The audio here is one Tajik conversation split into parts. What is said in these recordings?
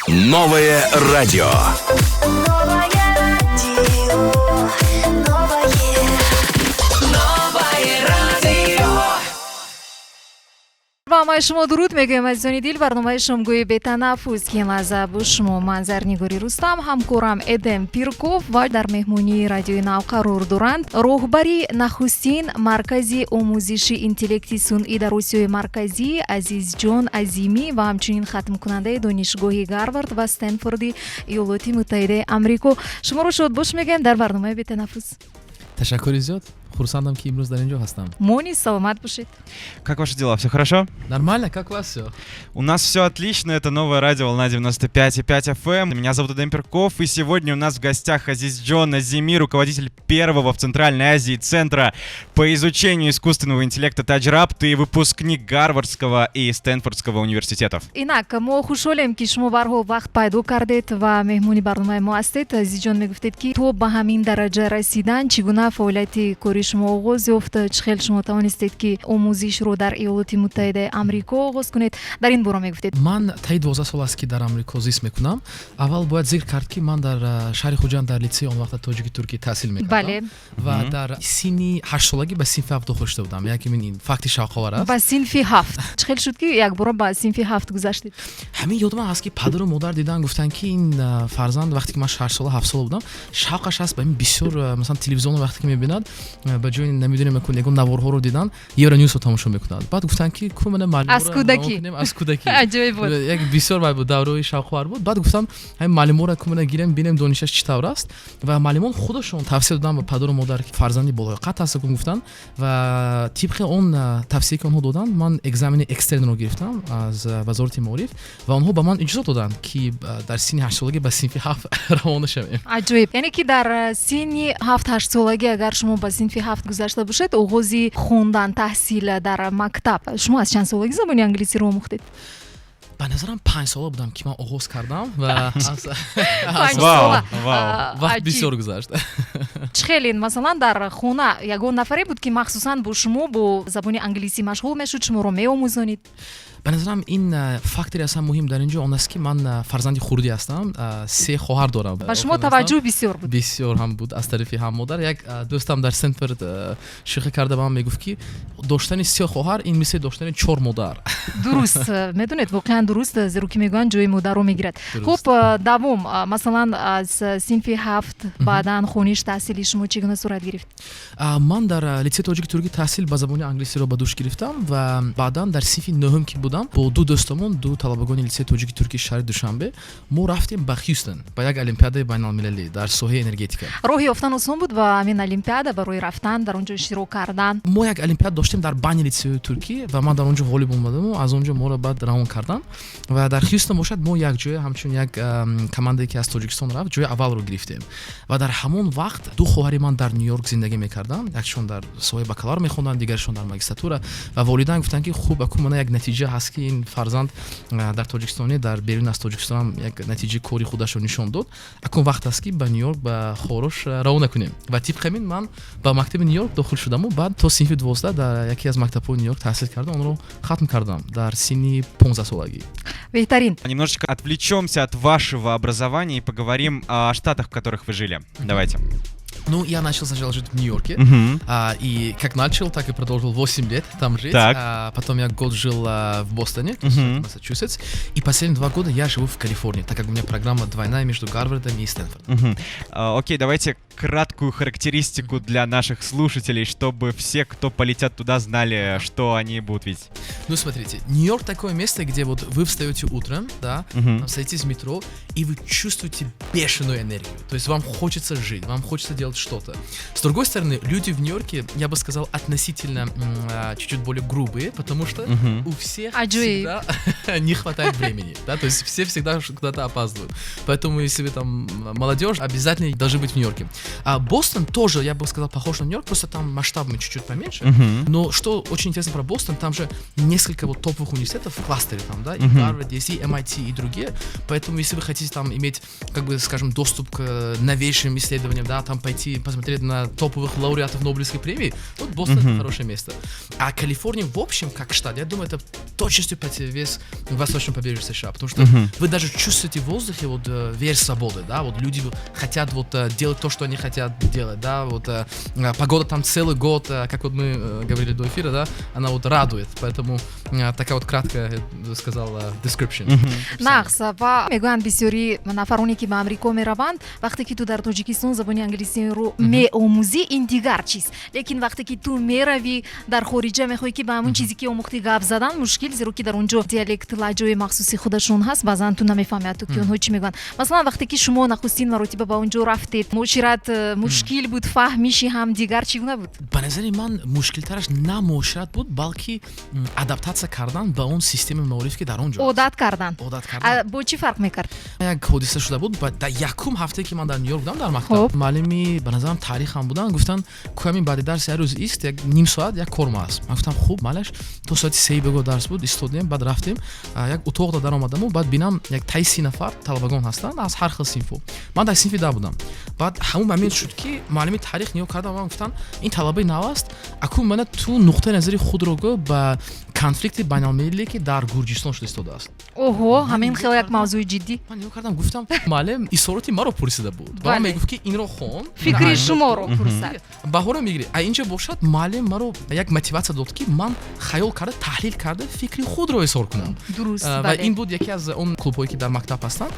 Новое радио. Новое радио. Новое радио. با ما شما درود میگویم از زنیدیل برنامه شمگوی به تنفس که لحظه بو شما منظر نگاری رستم همکارم ادم پیرکوف و در مهمونی رادیوی نو قرار دارند راهبری نخستین مرکزی آموزشی اینتلکتی صنعی در آسیای مرکزی عزیز جان عظیمی و همچنین ختم کننده دانشگاه هاروارد و استنفورد ایالات متحده آمریکا. شما رو شاد باش میگیم در برنامه به تنفس. تشکر زیاد. خورسندم که امروز در اینجا هستم. مونی سلامت باشید. Как ваши дела? Все хорошо? Нормально, как у вас все? У нас все отлично, это новое радио «Волна 95,5 FM». Меня зовут Эдем Перков, и сегодня у нас в гостях Азиз Джон Азими, руководитель первого в Центральной Азии центра по изучению искусственного интеллекта Таджрабт и выпускник Гарвардского и Стэнфордского университетов. اینک ما خوشحالیم که شما به هر حال وقت پیدا کردید و مهمونی برنامه ما هستید. عزیز جان میگفتید که تو به همین درجه رسیدن چگونه فعالیت کاری شما آغاز یافت، چه خیلی شما توانستید که آموزش رو در ایالات متحده آمریکا آغاز کنید؟ در این باره میگفتید. من طی 12 سال است که در آمریکا زیست میکنم. اول باید ذکر کرد که من در شهر خوجند در لیسه آن وقت تاجیکی ترکی تحصیل میکردم. بله. و در سن 8 سالگی به صنف 7 داخل شده بودم. یکی من این فکت شاخوار است. به صنف 7. چه خیلی شد که یک بار به صنف 7 گذشتید؟ همین یادم هست که پدر و مادر دیدن گفتن که این فرزند وقتی که من 6 سال 7 سال بودم شوقش هست به این بسیار مثلا تلویزیون وقتی که میبیند به جای نمیدونم میکنه نوارها رو دیدن یه رنیوس رو تماشا میکنند. بعد گفتن که کومن معلم از کودکی عجیب بود. یک بسیار بود دوره شوق‌آور بود. بعد گفتم همین معلم رو کومن گیرم ببینم دانشش چطور است و معلمان خودشون توصیه دادن به پدر و مادر که فرزندی بالای قد هست گفتن و طبق اون توصیه که اونها دادن من اگزمین اکسترن رو گرفتم از وزارت معارف و اونها به من اجازه دادن که در سن 8 سالگی به صنف 7 روانه شوم. عجیب. یعنی که در سن 7 8 سالگی اگر شما به صنف 7 گذشته باشید آغاز خوندن تحصیل در مکتب شما از چند سالگی زبان انگلیسی رو آموختید؟ به نظرم 5 سال بودم که من آغاز کردم و از 5 سال وقت بسیار گذشت. خیلی مثلا در خونه یگان نفری بود که مخصوصا با شما با زبان انگلیسی مشغول میشد شما رو میآموزانید؟ به نظرم این فاکتوری اصلا مهم در اینجا اون است که من فرزند خردی هستم. 3 خواهر دارم. و شما توجه بسیار بود. بسیار هم بود از طرف هم مادر. یک دوستم در استنفورد شوخی کرده به من میگفت که داشتن 3 خواهر این مثل داشتن 4 مادر. درست میدونید واقعا درست زیرا که میگن جای مادر رو میگیرد. خب دوم مثلا از صنف 7 بعداً خونیش تحصیلی شما چگونه صورت گرفت؟ من در لیسه تاجیکی ترکی تحصیل به زبان انگلیسی رو به دوش گرفتم و بعداً در صنف 9 که بودم با دو دوستمون دو طلبگان لیسه تاجیکی ترکی شهر دوشنبه ما رفتیم به هیوستن با یک المپیاد بین‌المللی در ساحه انرژتیک. راه یافتن آسان بود و همین المپیاد برای رفتن در اونجا شروع کردن. ما یک المپیاد داشتیم در بین لیسه ترکی و من در اونجا غالب اومدم و از اونجا ما رو بعد روان کردن و در هیوستن باشد ما یک جای همچون یک کمانده که از تاجیکستان رفت جای اول رو گرفتیم و در همون وقت دو خواهر من در نیویورک زندگی میکردن. یکشون در سوی بکالور میخوندن دیگرشون در ماجسترا و والدین گفتن که خوب اکومنا یک نتیجه هست که این فرزند در تاجیکستان در بیرون از تاجیکستان یک نتیجه کاری خودش رو نشون داد. اکون وقت است که به نیویورک به خواهرش روانه کنیم و طبق همین من به مکتب نیویورک داخل شدم و بعد تا صنف 12 در یکی از مکتب‌های نیویورک تحصیل کردم. اون رو ختم کردم در سن 15 سالگی. بهترین. Немножечко отвлечемся от вашего образования и поговорим о штатах, в которых вы жили. Давайте. Ну, я начал сначала жить в Нью-Йорке, и как начал, так и продолжил 8 лет там жить. Потом я год жил в Бостоне, Массачусетс, и последние 2 года я живу в Калифорнии, так как у меня программа двойная между Гарвардом и Стэнфордом. Окей, давайте краткую характеристику для наших слушателей, чтобы все, кто полетят туда, знали, что они будут видеть. Ну, смотрите, Нью-Йорк такое место, где вот вы встаете утром, да, садитесь в метро, и вы чувствуете бешеную энергию. То есть вам хочется жить, вам хочется делать что-то. С другой стороны, люди в Нью-Йорке, я бы сказал, относительно чуть-чуть более грубые, потому что у всех всегда не хватает времени, да, то есть все всегда куда-то опаздывают. Поэтому, если вы там молодежь, обязательно должны быть в Нью-Йорке. А Бостон тоже, я бы сказал, похож на Нью-Йорк, просто там масштабами чуть-чуть поменьше. Но что очень интересно про Бостон, там же несколько вот топовых университетов в кластере там, да, и Гарвард, и MIT, и другие. Поэтому, если вы хотите там иметь, как бы, скажем, доступ к новейшим исследованиям, да, там пойти выйти, посмотреть на топовых лауреатов Нобелевской премии, вот Бостон это хорошее место. А Калифорния в общем, как штат, я думаю, это точностью противовес восточному побережью США, потому что вы даже чувствуете в воздухе вот верь свободы, да, вот люди хотят вот делать то, что они хотят делать, да, вот погода там целый год, как вот мы говорили до эфира, да, она вот радует, поэтому такая вот краткая, я сказал, description. нақс ва мегӯянд бисёри нафароне ки ба амрико мераванд вақте ки ту дар тоҷикистон забони англисиро меомӯзӣ ин дигар чиз, лекин вақте ки ту мерави дар хориҷа мехоҳӣ ки ба ҳамон чизе ки омӯхтӣ гап задан мушкил, зеро ки дар онҷо диалект лаҳҷаи махсуси худашон ҳаст, баъзан ту намефаҳмӣ ҳатто ки онҳо чӣ мегӯянд. Масалан вақте ки шумо нахустин маротиба ба онҷо рафтед, муошират мушкил буд, фаҳмиши ҳамдигар чӣ гуна буд? ба назари ман мушкилтараш на муошират буд, балки адаптация кардан ба он системаи маориф ки дар он ҷо одат кардан. Бо чӣ фарқ мекард? як ҳодиса шуда буд дар якум ҳафтае ки ман дар Нью-Йорк будам дар мактаб, муаллими ба назарам таърихам будан, гуфтан кӯями баъди дарс як рӯз ист, як ним соат як кор мааст. Ман гуфтам хуб малаш, то соати 3 бегоҳ дарс буд, истодем, баъд рафтем, як утоқ дар омадаму, баъд бинам як таи 30 нафар талабагон ҳастанд аз ҳар хел синфу. Ман дар синфи 10 будам. баъд ҳамун момент шуд ки муаллими таърих нигоҳ кардан ва ман гуфтан ин талабаи нав аст, акун мана ту нуқтаи назари худро гӯ ба конфликти байналмилалие ки дар Гурҷистон шуда истодааст. Оҳо, ҳамин хеле як мавзӯи ҷиддӣ. Ман нигоҳ кардам, гуфтам муаллим исороти маро пурсида буд. Ба ман мегуфт ки инро хон, фикри шуморо пурсад. баҳоро мегирӣ. А инҷо бошад муаллим маро як мотивация дод ки ман хаёл карда, таҳлил карда фикри худро изҳор кунам. Дуруст, ва бале. ин буд яке аз он клубҳое ки дар мактаб ҳастанд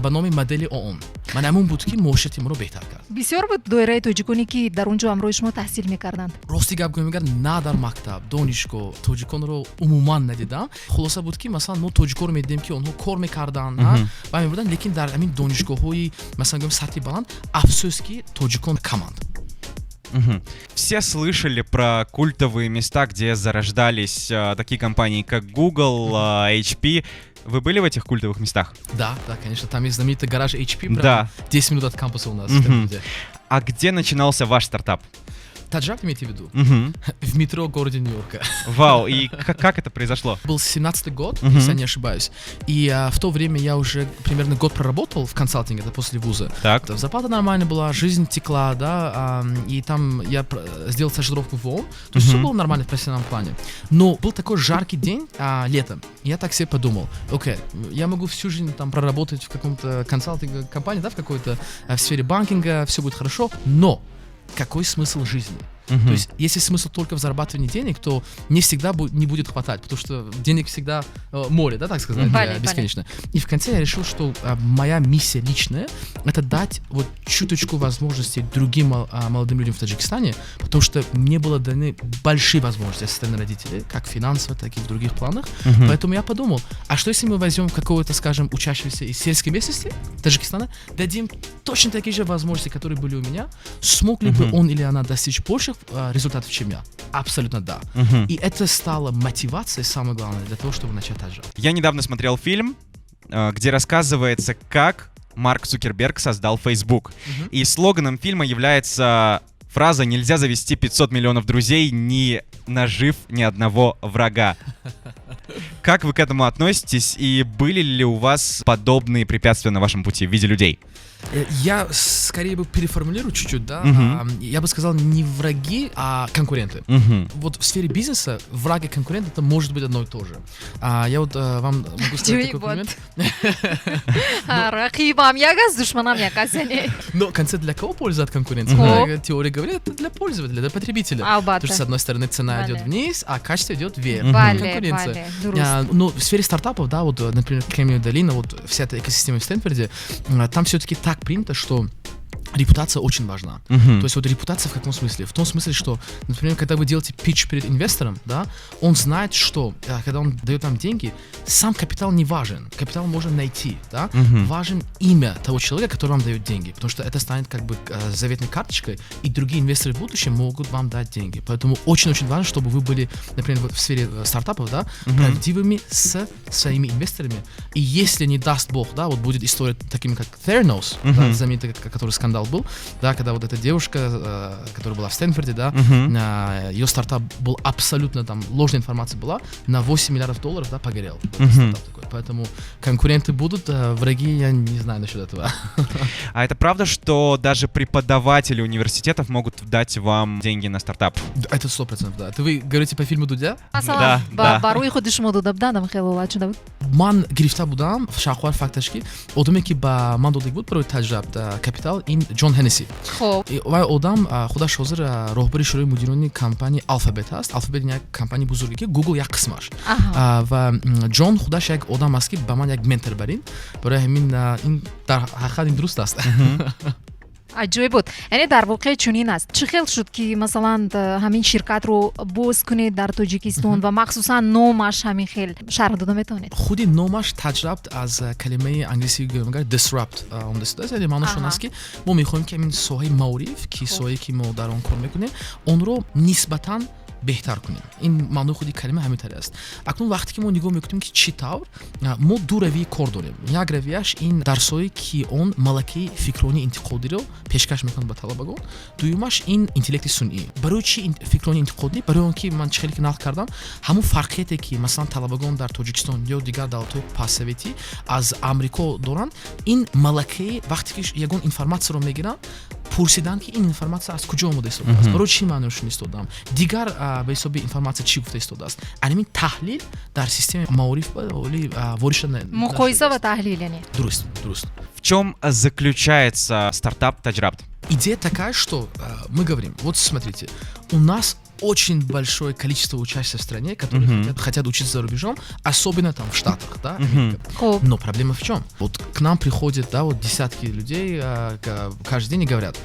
ба номи модели ООН. Ман ҳамун буд ки муоширати маро беҳтар кард. бисёр буд доираи тоҷиконе ки дар онҷо ҳамроҳи шумо таҳсил мекарданд. рости гап гӯям, агар на дар мактаб, донишгоҳ тоҷиконро умуман надидам. Хулоса буд ки масалан мо тоҷиконро медидем ки онҳо кор мекарданд, ва мебурданд, лекин дар ҳамин донишгоҳҳои масалан гӯям сатҳи баланд афсӯс ки тоҷикон каманд. Все слышали про культовые места, где зарождались такие компании, как Google, HP. Вы были в этих культовых местах? Да, конечно, там есть знаменитый гараж HP, Да. 10 минут от кампуса у нас. в Кембридже. А где начинался ваш стартап? Таджак имеете в виду? В метро города Нью-Йорка. Вау, и как это произошло? Был 17-й год, если я не ошибаюсь. И в то время я уже примерно год проработал в консалтинге, это после вуза. Так. Зарплата нормальная была, жизнь текла, да, и там я сделал стажировку в ООН, то есть все было нормально в профессиональном плане. Но был такой жаркий день летом, и я так себе подумал, окей, я могу всю жизнь там проработать в каком-то консалтинге компании, да, в какой-то в сфере банкинга, все будет хорошо, но какой смысл жизни? То есть, если смысл только в зарабатывании денег, то не всегда не будет хватать, потому что денег всегда море, да, так сказать, бесконечно. И в конце я решил, что моя миссия личная — это дать вот чуточку возможностей другим молодым людям в Таджикистане, потому что мне было даны большие возможности со стороны родителей, как финансово, так и в других планах. Поэтому я подумал, а что если мы возьмем какого-то, скажем, учащегося из сельской местности Таджикистана, дадим точно такие же возможности, которые были у меня, смог ли бы он или она достичь больших результатов, чем я? Абсолютно да. И это стало мотивацией, самое главное, для того, чтобы начать Таджак. Я недавно смотрел фильм, где рассказывается, как Марк Цукерберг создал Facebook. И слоганом фильма является фраза «Нельзя завести 500 миллионов друзей, не нажив ни одного врага». Как вы к этому относитесь? И были ли у вас подобные препятствия на вашем пути в виде людей? Я скорее бы переформулирую чуть-чуть, да. Я бы сказал, не враги, а конкуренты. Вот в сфере бизнеса враг и конкурент — это может быть одно и то же. Я вот вам могу сказать такой комплимент. Рақибам як аст, душманам як аст, яъне. Но концепт для кого польза от конкуренции? Теория говорит, это для пользователя, для потребителя. Потому что, с одной стороны, цена идет вниз, а качество идет вверх. Конкуренция. Но в сфере стартапов, да, вот, например, Кремниевая долина, вот вся эта экосистема в Стэнфорде, там все-таки так принято, что репутация очень важна. То есть вот репутация в каком смысле? В том смысле, что, например, когда вы делаете питч перед инвестором, да, он знает, что когда он дает нам деньги, сам капитал не важен. Капитал можно найти, да. Важен имя того человека, который вам дает деньги, потому что это станет как бы заветной карточкой, и другие инвесторы в будущем могут вам дать деньги. Поэтому очень-очень важно, чтобы вы были, например, в сфере стартапов, да, правдивыми с своими инвесторами. И если не даст Бог, да, вот будет история такими, как Theranos, да, знаменитый, который скандал был, да, когда вот эта девушка, которая была в Стэнфорде, да, ее стартап был абсолютно там ложная информация была, на $8 миллиардов, да, погорел. Стартап такой. Поэтому конкуренты будут, враги, я не знаю насчет этого. А это правда, что даже преподаватели университетов могут дать вам деньги на стартап? Это 100%, да. Это вы говорите по фильму Дудя? масалан да. ба рӯи худи шумо дода буданд хеле олад шуда буд. Ман гирифта будам шахвар факташ ки одаме ки ба ман дода буд барои таҷриб капитал ин Ҷон Ҳеннеси. Хоб вай одам худаш ҳозир роҳбари шӯрои мудирони компанияи Alphabet аст. Alphabet як компанияи бузурге ки Google як қисмаш. Ва Ҷон худаш як одам аст ки ба ман як ментор барин. Барои ҳамин ин дар ҳақиқат ин дуруст аст. аҷоиб буд. Яъне дар воқеъ чунин аст. Чӣ хел шуд ки масалан ҳамин ширкатро боз кунед дар Тоҷикистон ва махсусан номаш ҳамин хел шарҳ дода метавонед? худи номаш таҷриб аз калимаи англисии гӯмагар disrupt омадааст. яъне маъношон аст ки мо мехоҳем ки ҳамин соҳаи маориф ки соҳае ки мо дар он кор мекунем онро нисбатан беҳтар кунем. Ин маънои худи калима ҳамин таре аст. Акнун вақте ки мо нигоҳ мекунем ки чӣ тавр мо ду равии кор дорем. Як равияш ин дарсое ки он малакаи фикрони интиқодиро пешкаш мекунад ба талабагон. Дуюмаш ин интеллекти сунъӣ. Барои чӣ фикрони интиқодӣ? Барои он ки ман чӣ хеле ки нақл кардам, ҳамун фарқияте ки масалан талабагон дар Тоҷикистон ё дигар давлатҳои постсоветӣ аз Амрико доранд, ин малакаи вақте ки ягон информатсияро мегиранд, пурсидан ки ин информатсия аз куҷо омода истодааст, барои чӣ ман нишон истодам, дигар ба ҳисоби информатсия чӣ гуфта истодааст. Анин таҳлил дар системаи маориф ворид шуда. муқоиса ва таҳлил яъне. Дуруст. В чем заключается стартап Таҷрабт? Идея такая, что мы говорим, вот смотрите, у нас очень большое количество учащихся в стране, которые хотят учиться за рубежом, особенно там в Штатах, да, Америка. Но проблема в чем? Вот к нам приходят, да, вот десятки людей каждый день и говорят,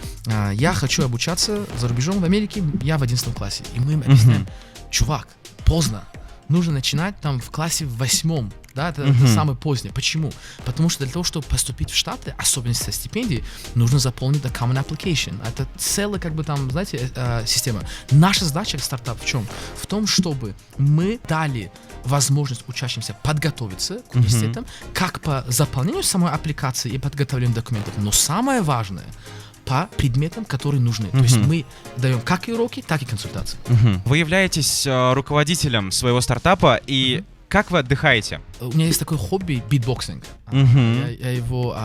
я хочу обучаться за рубежом в Америке, я в 11 классе. И мы им объясняем, чувак, поздно, нужно начинать там в классе в 8. Да, это самое позднее. Почему? Потому что для того, чтобы поступить в Штаты, особенно со стипендией, нужно заполнить Common Application. Это целая, как бы там, знаете, система. Наша задача как стартап в чем? В том, чтобы мы дали возможность учащимся подготовиться к университетам, как по заполнению самой аппликации и подготовлению документов. Но самое важное по предметам, которые нужны. То есть мы даем как и уроки, так и консультации. Вы являетесь руководителем своего стартапа, и как вы отдыхаете? У меня есть такое хобби — битбоксинг. Я его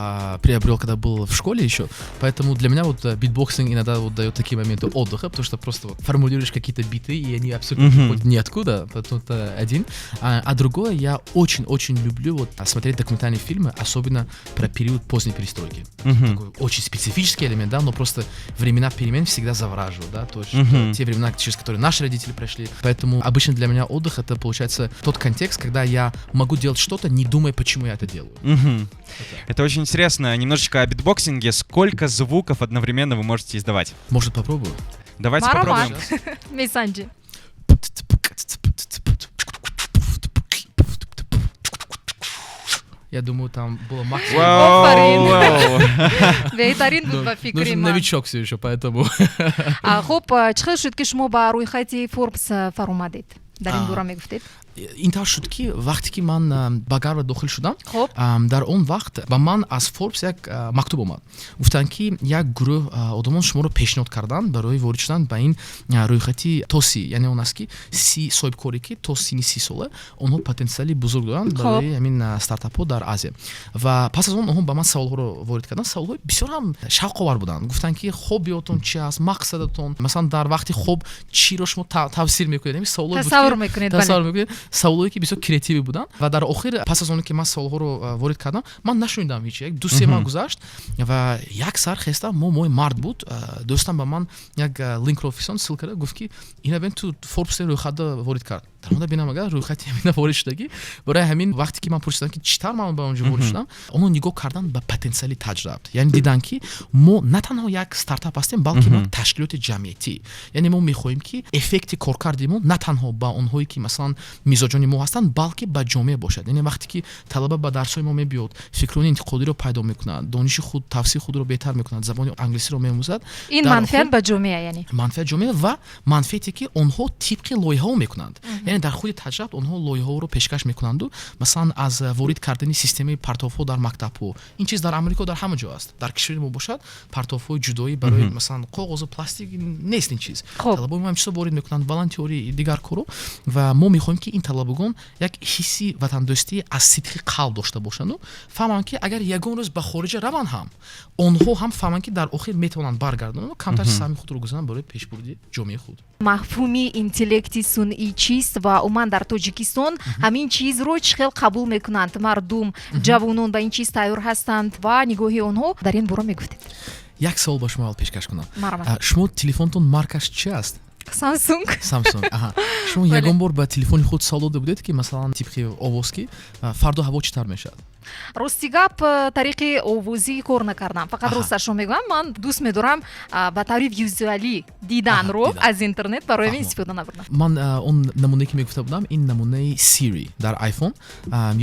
приобрел, когда был в школе еще, поэтому для меня вот битбоксинг иногда вот дает такие моменты отдыха, потому что просто вот формулируешь какие-то биты, и они абсолютно приходят ниоткуда, поэтому это один. А другое, я очень-очень люблю вот смотреть документальные фильмы, особенно про период поздней перестройки. Такой очень специфический элемент, да, но просто времена перемен всегда завораживают, да, то есть те времена, через которые наши родители прошли. Поэтому обычно для меня отдых — это получается тот контекст, когда я могу делать что-то, не думая, почему я это делаю. Это очень интересно. Немножечко о битбоксинге. Сколько звуков одновременно вы можете издавать? Может, попробую? Давайте попробуем. Месанҷи. Я думаю, там было максимум. беҳтарин буд ба фикри Нужен ман. новичок все еще, поэтому. хуб чӣ хел шуд ки шумо ба рӯйхати Forbes фаромадед? Дар ин бора мегуфтед? ин тавр шуд ки вақте ки ман ба Гарвард дохил шудам, Хуб. дар он вақт ба ман аз Forbes як мактуб омад. Гуфтанд ки як гурӯҳ одамон шуморо пешниҳод карданд барои ворид шудан ба ин рӯйхати тоси, яъне он аст ки соҳибкоре ки то синни 30 сола онҳо потенсиали бузург доранд барои ҳамин стартапҳо дар Азия. Ва пас аз он онҳо ба ман саволҳоро ворид карданд. Саволҳои бисёр ҳам шавқовар буданд. Гуфтанд ки хоббиётон чи аст, мақсадатон, масалан дар вақти хоб чиро шумо тавсир мекунед? Тасаввур мекунед. Саволҳое ки бисёр креативи буданд. Ва дар охир пас аз оне ки ман саволҳоро ворид кардам, ман нашунидам ҳеч. Як 2-3 маҳ гузашт ва як сар хеста мои мард буд. Дӯстам ба ман як линкро фисон сил карда, гуфт ки ина бен ту Forbes рӯйхатда ворид кард. Дар бинам агар рӯйхати ҳамина ворид шудагӣ, барои ҳамин вақте ки ман пурсидам ки чӣ тавр ман ба онҷо ворид шудам, онҳо нигоҳ карданд ба потенсиали Таҷрабт. Яъне диданд ки мо на танҳо як стартап ҳастем, балки мо ташкилоти ҷамъиятӣ. Яъне мо мехоҳем ки эффекти коркарди мо на танҳо ба онҳое ки масалан мизоҷони мо ҳастанд, балки ба ҷомеа бошад. Яъне вақте ки талаба ба дарсҳои мо мебиёд, фикрони интиқодиро пайдо мекунад, дониши худ, тавсии худро беҳтар мекунад, забони англисиро меомӯзад. ин манфиат ба ҷомеа, яъне манфиат ҷомеа ва манфиате ки онҳо тибқи лоиҳаҳо мекунанд. яъне дар худи таҷрибат онҳо лоиҳаҳоро пешкаш мекунанду масалан аз ворид кардани системаи партовҳо дар мактабҳо ин чиз дар амрико дар ҳама ҷо аст дар кишвари мо бошад партовҳои ҷудоӣ барои масалан коғозу пластик нест ин чиз талабои мо ҳамчизо ворид мекунанд волонтёрӣ дигар коро ва мо мехоҳем ки ин талабагон як ҳисси ватандӯстӣ аз сидқи қалб дошта бошанду фаҳманд ки агар ягон рӯз ба хориҷа раванд ҳам онҳо ҳам фаҳманд ки дар охир метавонанд баргардонанд камтар сами худро гузарананд барои пешбурди ҷомеаи худ. мафҳуми интеллекти сунъӣ чист ва умуман дар тоҷикистон ҳамин чизро чӣ хел қабул мекунанд мардум ҷавонон ба ин чиз тайёр ҳастанд ва нигоҳи онҳо дар ин бора мегуфтед? як савол ба шумо пешкаш кунам. Марҳамат. шумо телефонтон маркаш чӣ аст? Samsung. Аҳа. Шумо ягон бор ба телефони худ савол дода будед ки масалан тибқи овоз ки фардо ҳаво чӣ тар мешавад? Рости гап тариқи овозӣ кор накардам. Фақат росташро мегӯям, ман дӯст медорам ба таври визуалӣ диданро аз интернет барои ман истифода набурдам. Ман он намунае ки мегуфта будам ин намунаи Siri дар iPhone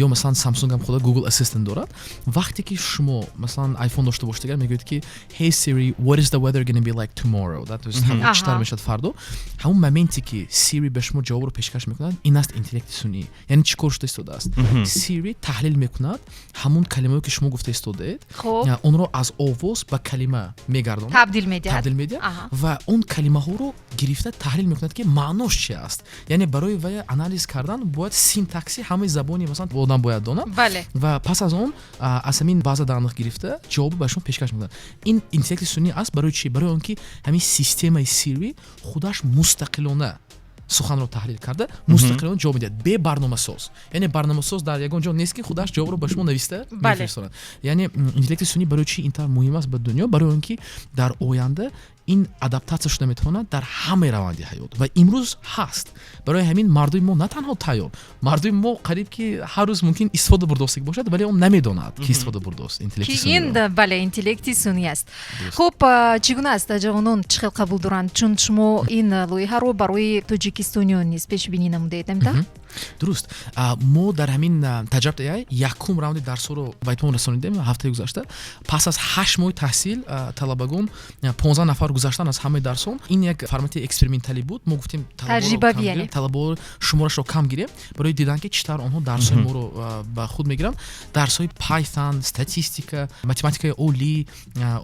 ё масалан Samsung ҳам худа Google Assistant дорад. Вақте ки шумо масалан iPhone дошта бошед агар мегӯед ки Hey Siri, what is the weather going to be like tomorrow? That is ҳамо чӣ тар мешавад фардо. ҳамон моменте ки Siri ба шумо ҷавобро пешкаш мекунад ин аст интеллекти сунъӣ. Яъне чӣ кор шуда истодааст? Siri таҳлил мекунад ҳамон калимаҳое ки шумо гуфта истодаед онро аз овоз ба калима мегардонад, табдил медиҳад ва он калимаҳоро гирифта таҳлил мекунад ки маънош чӣ аст. Яъне барои вай анализ кардан бояд синтакси ҳамаи забони масалан одам бояд донад ва пас аз он аз ҳамин база даниқ гирифта ҷавоб ба шумо пешкаш мекунад. Ин интеллекти сунъӣ аст барои чӣ? Барои он ки ҳамин системаи Siri худаш мустақилона суханро таҳлил карда мустақилона ҷавоб медиҳад бе барномасоз. Яъне барномасоз дар ягон ҷо нест ки худаш ҷавобро ба шумо нависта мефиристонад. Яъне интеллекти сунъӣ барои чӣ ин тавр муҳим аст ба дунё? Барои он ки дар оянда ин адаптатсия шуда метавонад дар ҳамаи раванди ҳаёт ва имрӯз ҳаст. Барои ҳамин мардуми мо на танҳо тайёр, мардуми мо қариб ки ҳар рӯз мумкин истифода бурдостагӣ бошад вале он намедонад ки истифода бурдост интеллекти сунъӣ. Ин бале интеллекти сунъӣ аст. Хуб, чӣ гуна аст ҷавонон чӣ хел қабул доранд? Чун шумо ин лоиҳаро барои тоҷикистониён низ пешбинӣ намудаед, намеда? дуруст. Мо дар ҳамин таҷрибати AI якум раунди дарсҳоро ба итмом расонидем ҳафтаи гузашта. Пас аз 8 моҳи таҳсил талабагон 15 нафар гузаштан аз ҳамаи дарсон. Ин як формати эксперименталӣ буд. Мо гуфтем талабаҳоро шуморашро кам гирем барои дидан ки чӣ тавр онҳо дарсҳои моро ба худ мегиранд. Дарсҳои Python, статистика, математикаи олӣ,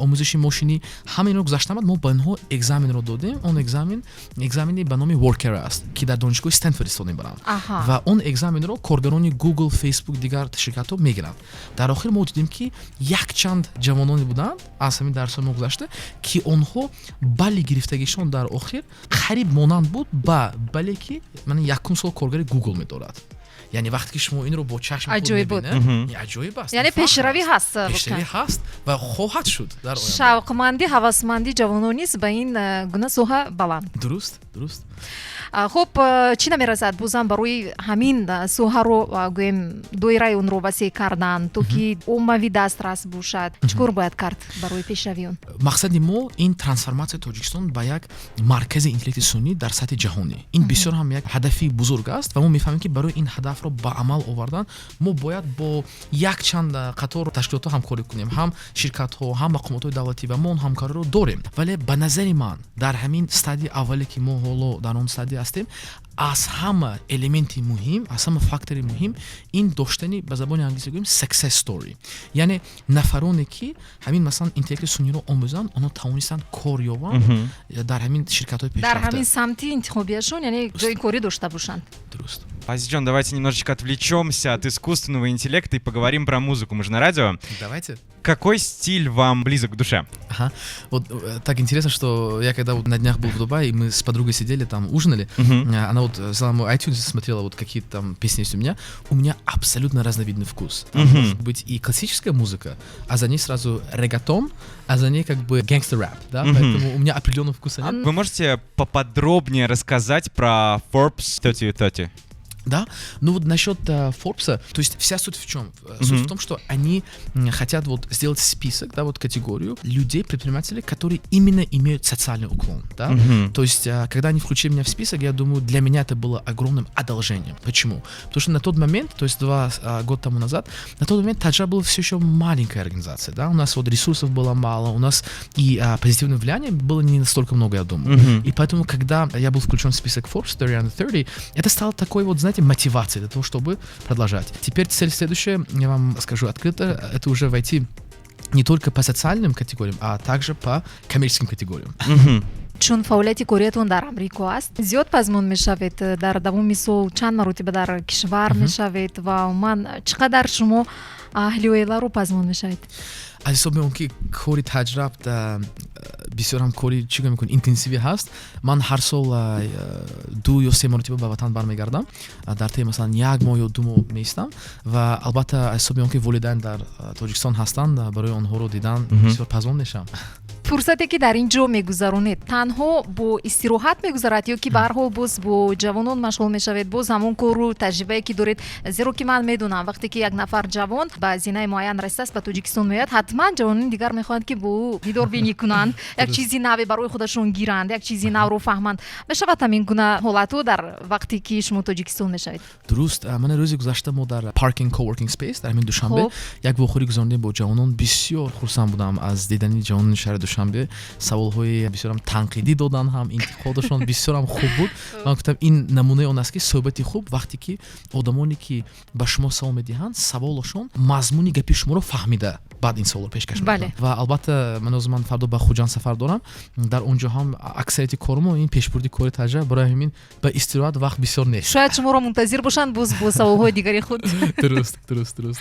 омӯзиши мошинӣ ҳамаинро гузаштан баъд мо ба онҳо экзаменро додем. Он экзамени ба номи Workera аст ки дар донишгоҳи Стэнфорд истифода мебаранд. ва он экзаменро коргарони Google, Facebook, дигар ширкатҳо мегиранд. Дар охир мо дидем ки якчанд ҷавононе буданд аз ҳамин дарсҳои мо гузашта ки онҳо балли гирифтагишон дар охир қариб монанд буд ба бале ки ман якум сол коргари Google медорад. Яъне вақте ки шумо инро бо чашми худ мебинед, аҷоиб аст. Яъне пешравӣ ҳаст. Пешравӣ ҳаст ва хоҳад шуд дар оянда. Шавқмандӣ, ҳавасмандӣ ҷавонон низ ба ин гуна соҳа баланд. Дуруст. Хуб, чӣ намерасад бозам барои ҳамин соҳаро гӯем доираи онро васеъ кардан то ки уммавӣ дастрас бошад? Чӣ кор бояд кард барои пешравии он? Мақсади мо ин трансформатсияи Тоҷикистон ба як маркази интеллекти сунъӣ дар сатҳи ҷаҳонӣ. Ин бисёр ҳам як ҳадафи бузург аст ва мо мефаҳмем ки барои ин ҳадафро ба амал овардан мо бояд бо якчанд қатор ташкилотҳо ҳамкорӣ кунем. Ҳам ширкатҳо, ҳам мақомотҳои давлатӣ ва мо он ҳамкориро дорем. Вале ба назари ман дар ҳамин стадияи аввале ки мо ҳоло дар он стадия ҳастем, аз ҳама элементи муҳим, аз ҳама фактори муҳим ин доштани ба забони англиси гӯем success story. Яъне нафароне ки ҳамин масалан интеллекти сунъиро омӯзанд, онҳо тавонистанд кор ёбанд дар ҳамин ширкатҳои пешрафта. Дар ҳамин самти интихобияшон, яъне ҷои кори дошта бошанд. Дуруст. Азизҷон, давайте немножечко отвлечемся от искусственного интеллекта и поговорим про музыку. Мы же на радио. Давайте. Какой стиль вам близок к душе? Ага. Вот так интересно, что я когда вот на днях был в Дубае, и мы с подругой сидели там, ужинали, она вот взяла мой iTunes, смотрела вот какие-то там песни есть у меня абсолютно разновидный вкус. Там может быть и классическая музыка, а за ней сразу регатон, а за ней как бы гэнгстер-рэп, да, поэтому у меня определенного вкуса нет. Вы можете поподробнее рассказать про Forbes 3030? Да? Ну вот насчет Forbes, то есть вся суть в чем? Суть в том, что они хотят вот сделать список, да, вот категорию людей, предпринимателей, которые именно имеют социальный уклон, да? То есть, когда они включили меня в список, я думаю, для меня это было огромным одолжением. Почему? Потому что на тот момент, то есть 2 года тому назад, на тот момент Таджа была все еще маленькая организация, да? У нас вот ресурсов было мало, у нас и позитивное влияние было не настолько много, я думаю. И поэтому, когда я был включен в список Forbes 30 under 30, это стало такой вот, знаете, мотивацией для того, чтобы продолжать. Теперь цель следующая, я вам скажу открыто, это уже войти не только по социальным категориям, а также по коммерческим категориям. чун фаъолияти кориятон дар амрико аст зиёд пазмон мешавед дар давоми сол чанд маротиба дар кишвар мешавед ва умуман чӣ қадар шумо аҳли оиларо пазмон мешавед? аз ҳисоби он ки кори таҷраб бисёр ҳам кори чӣ гӯям мекунем интенсиви ҳаст. Ман ҳар сол 2 ё 3 маротиба ба ватан бармегардам, дар теми масалан 1 моҳ ё 2 моҳ меистам ва албатта аз ҳисоби он ки волидайн дар Тоҷикистон ҳастанд, барои онҳоро дидан бисёр пазмон мешавам. фурсате ки дар ин ҷо мегузаронед танҳо бо истироҳат мегузарад ё ки ба ҳар ҳол боз бо ҷавонон машғул мешавед, боз ҳамон кору таҷрибае ки доред? Зеро ки ман медонам вақте ки як нафар ҷавон ба зинаи муайян расидааст ба Тоҷикистон меояд, ҳатман ҷавонони дигар мехоҳанд ки бо ӯ дидорбинӣ кунанд, як чизи наве барои худашон гиранд, як чизи навро фаҳманд. Мешавад ҳамин гуна ҳолатҳо дар вақте ки шумо Тоҷикистон мешавед? дуруст. Ман рӯзи гузашта мо дар Parking Co-working Space дар ҳамин Душанбе як вохӯрӣ гузарондем бо ҷавонон. Бисёр хурсанд будам аз дидани ҷавонони шаҳри Душанбе. Саволҳои бисёрам танқидӣ додан, ҳам интиқодашон бисёрам хуб буд. Ман гуфтам ин намунаи он аст ки суҳбати хуб вақте ки одамоне ки ба шумо савол медиҳанд, саволашон мазмуни гапи шуморо фаҳмида баъд ин саволро пешкаш мекунанд. Ва албатта ман фардо ба Хуҷанд сафар дорам. Дар он ҷо ҳам аксарияти коримо ин пешбурди кори таҷа, барои ҳамин ба истироҳат вақт бисёр нест. Шояд шуморо мунтазир бошанд боз бо саволҳои дигари худ. Дуруст.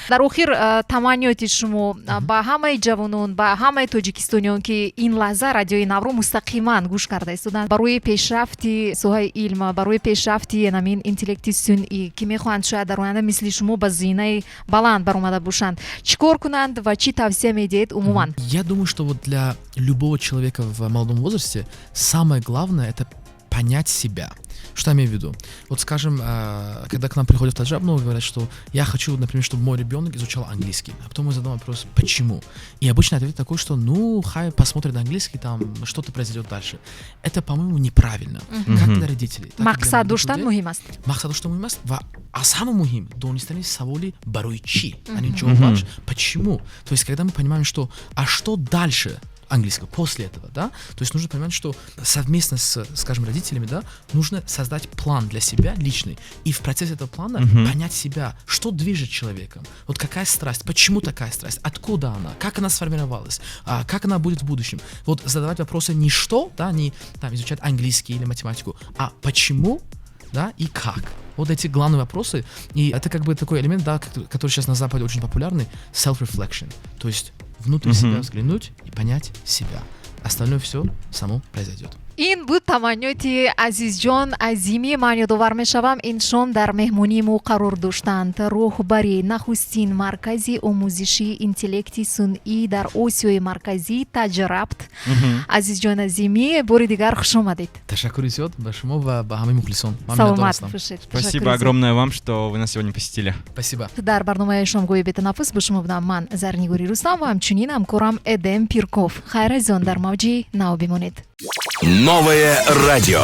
дар охир таманниёти шумо ба ҳамаи ҷавонон, ба ҳамаи тоҷикистониён ки ин лаҳза радиои навро мустақиман гӯш карда истоданд, барои пешрафти соҳаи илм, барои пешрафти намин интеллекти сунъӣ ки мехоҳанд шояд дар оянда мисли шумо ба зинаи баланд баромада бошанд, чӣ кор кунанд ва чӣ тавсия медиҳед умуман? Я думаю, что вот для любого человека в молодом возрасте самое главное — это понять себя. Что я имею в виду? Вот скажем, когда к нам приходят в Таджаб, много говорят, что я хочу, например, чтобы мой ребенок изучал английский. А потом мы задаем вопрос, почему? И обычно ответ такой, что хай посмотрит английский, там что-то произойдет дальше. Это, по-моему, неправильно. Как для родителей. Мақсад доштан муҳим аст. Мақсад доштан муҳим аст ва самое муҳим донистани саволи барои чӣ, а не ҷавобаш. Почему? То есть, когда мы понимаем, что что дальше английского после этого, да, то есть нужно понимать, что совместно с, скажем, родителями, да, нужно создать план для себя личный и в процессе этого плана понять себя, что движет человеком, вот какая страсть, почему такая страсть, откуда она, как она сформировалась, как она будет в будущем. Вот задавать вопросы не что, да, не там изучать английский или математику, а почему, да, и как. Вот эти главные вопросы, и это как бы такой элемент, да, который сейчас на Западе очень популярный, self-reflection, то есть внутрь себя взглянуть и понять себя. Остальное все само произойдет. ин буд таманниёти Азизҷон Азимӣ. Ман ёдовар мешавам ин шом дар меҳмонии мо қарор доштанд роҳбари нахустин маркази омӯзишии интеллекти сунъӣ дар Осиёи марказӣ Таҷрабт Азизҷон Азимӣ. Бори дигар хуш омадед. Ташаккури зиёд ба шумо ва ба ҳамаи мухлисон. Саломат бошед. Спасибо огромное вам, что вы нас сегодня посетили. Спасибо. дар барномаи шомгоҳи бетанаффус бо шумо будам ман Зарнигори Рустам ва ҳамчунин ҳамкорам Эдем Пирков. Хайр аз он дар мавҷи нав бимонед. Новое радио.